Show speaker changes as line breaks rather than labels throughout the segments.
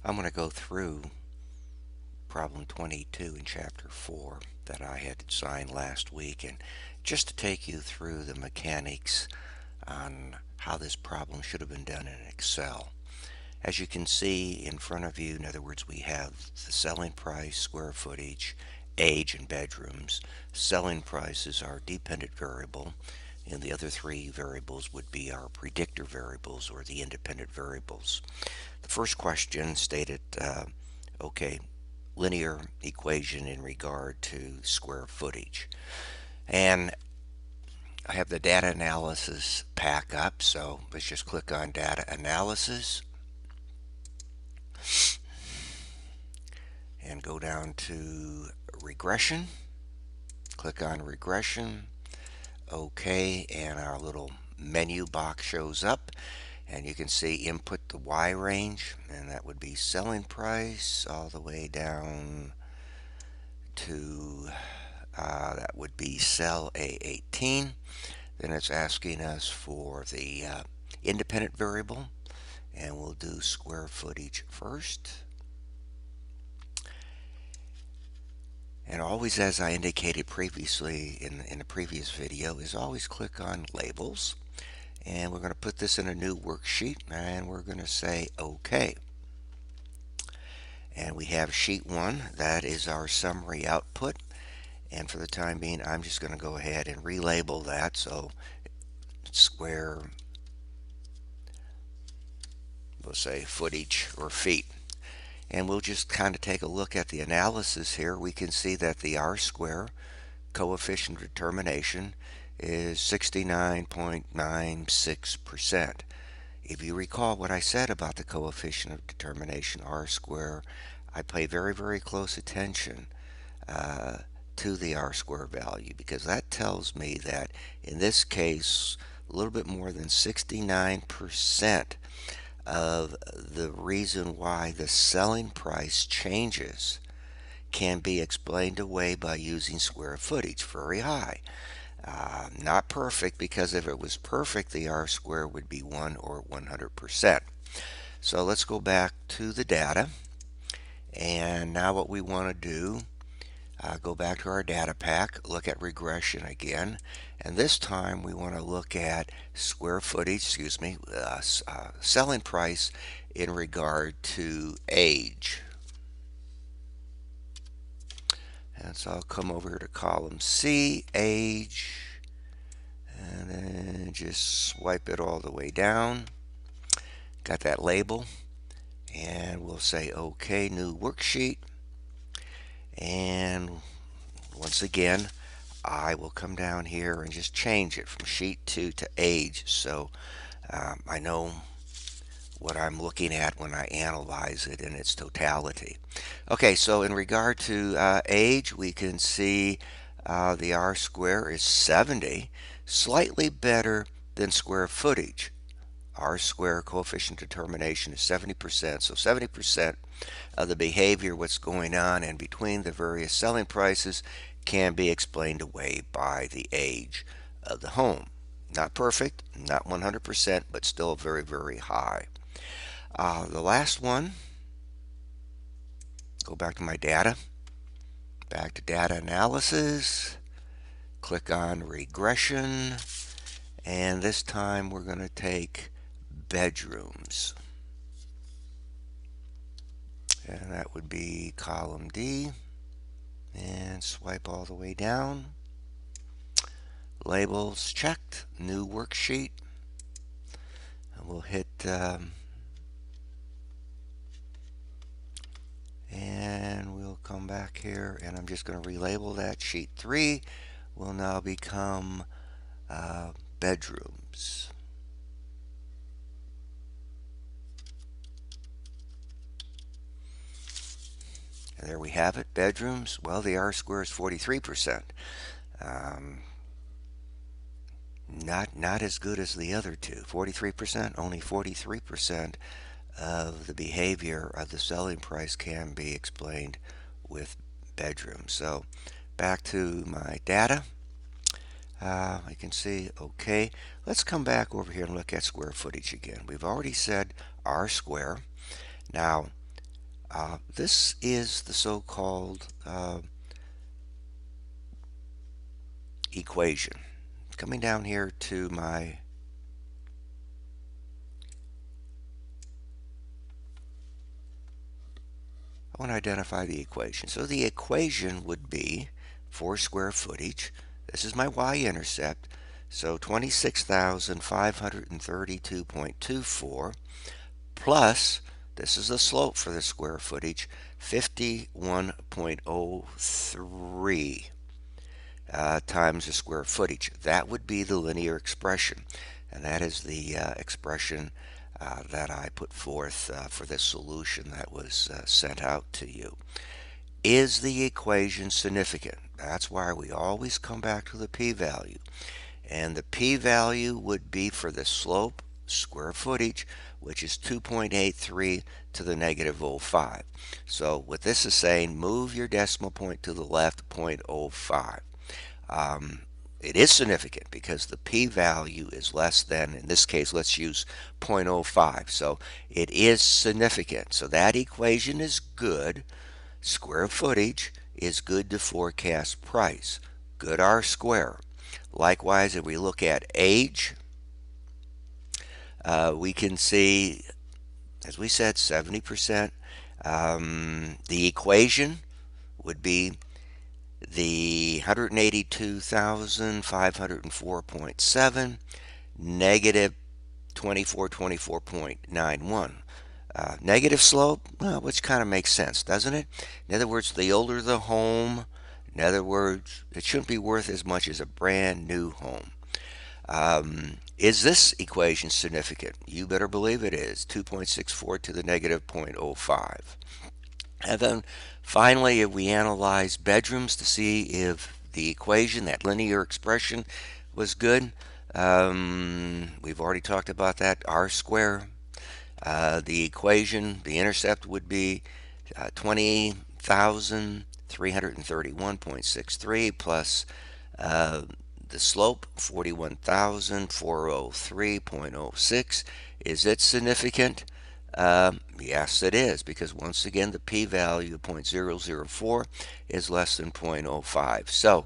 I'm going to go through problem 22 in chapter 4 that I had designed last week, and just to take you through the mechanics on how this problem should have been done in Excel. As you can see in front of you, in other words, we have the selling price, square footage, age, and bedrooms. Selling price is our dependent variable, and the other three variables would be our predictor variables or the independent variables. The first question stated, okay, linear equation in regard to square footage. And I have the data analysis pack up, so let's just click on data analysis and go down to regression. Click on regression. OK, and our little menu box shows up, and you can see input the Y range, and that would be selling price all the way down to that would be cell A18. Then it's asking us for the independent variable, and we'll do square footage first. And always, as I indicated previously in the previous video, is always click on labels. And we're going to put this in a new worksheet, and we're going to say OK. And we have sheet 1. That is our summary output. And for the time being, I'm just going to go ahead and relabel that. So square, we'll say footage or feet. And we'll just kind of take a look at the analysis here. We can see that the R-square coefficient of determination is 69.96%. If you recall what I said about the coefficient of determination, R-square, I pay very, very close attention to the R-square value, because that tells me that in this case, a little bit more than 69% of the reason why the selling price changes can be explained away by using square footage. Very high. Not perfect, because if it was perfect, the R-square would be 1 or 100%. So let's go back to the data. And now what we want to do, go back to our data pack, look at regression again. And this time we want to look at square footage, selling price in regard to age. And so I'll come over here to column C, age, and then just swipe it all the way down. Got that label, and we'll say OK, new worksheet. And once again, I will come down here and just change it from sheet 2 to age, so I know what I'm looking at when I analyze it in its totality. Okay, so in regard to age, we can see the R-square is 70, slightly better than square footage. R-square coefficient determination is 70%, so 70% of the behavior, what's going on in between the various selling prices, can be explained away by the age of the home. Not perfect, not 100%, but still very, very high. The last one, go back to my data, back to data analysis, click on regression, and this time we're going to take bedrooms. And that would be column D, and swipe all the way down. Labels checked, new worksheet, and we'll hit and we'll come back here, and I'm just going to relabel that. Sheet 3 will now become bedrooms. And there we have it, bedrooms. Well, the R-square is 43%. Not as good as the other two. 43%, only 43% of the behavior of the selling price can be explained with bedrooms. So back to my data. I can see, okay, let's come back over here and look at square footage again. We've already said R square. Now, This is the so-called equation. Coming down here to my I want to identify the equation. So the equation would be for square footage. This is my y-intercept. So 26,532.24 plus, this is the slope for the square footage, 51.03 times the square footage. That would be the linear expression. And that is the expression that I put forth for this solution that was sent out to you. Is the equation significant? That's why we always come back to the p-value. And the p-value would be for the slope square footage, which is 2.83 to the negative 0.05. So what this is saying, move your decimal point to the left 0.05. It is significant because the p-value is less than, in this case, let's use 0.05. So it is significant. So that equation is good. Square footage is good to forecast price. Good R square. Likewise, if we look at age, we can see, as we said, 70%. The equation would be the 182,504.7 negative 2424.91. Negative slope, well, which kind of makes sense, doesn't it? In other words, the older the home, in other words, it shouldn't be worth as much as a brand new home. Is this equation significant? You better believe it is. 2.64 to the negative 0.05. And then finally, if we analyze bedrooms to see if the equation, that linear expression, was good, we've already talked about that, R square. The equation, the intercept would be 20,331.63 plus the slope 41,403.06. Is it significant? Yes, it is, because once again the p-value of 0.004 is less than 0.05. So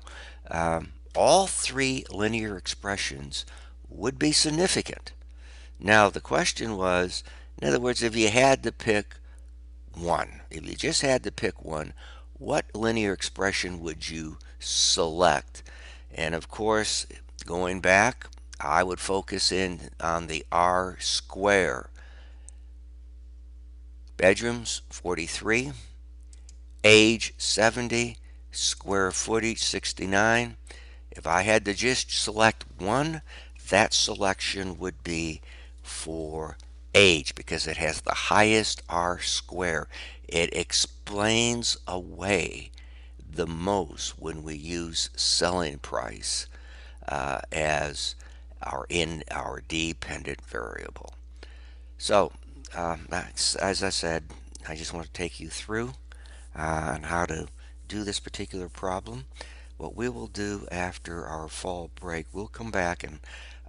all three linear expressions would be significant. Now the question was, in other words, if you had to pick one, if you just had to pick one, what linear expression would you select? And of course, going back, I would focus in on the R square. Bedrooms 43, age 70, square footage 69. If I had to just select one, that selection would be for age because it has the highest R square. It explains away the most when we use selling price as our dependent variable. So as I said, I just want to take you through on how to do this particular problem. What we will do after our fall break, we'll come back and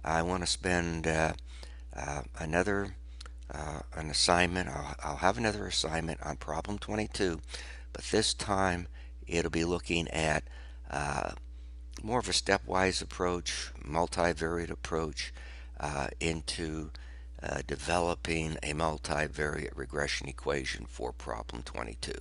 I want to spend another an assignment. I'll have another assignment on problem 22, but this time it'll be looking at more of a stepwise approach, multivariate approach into developing a multivariate regression equation for problem 22.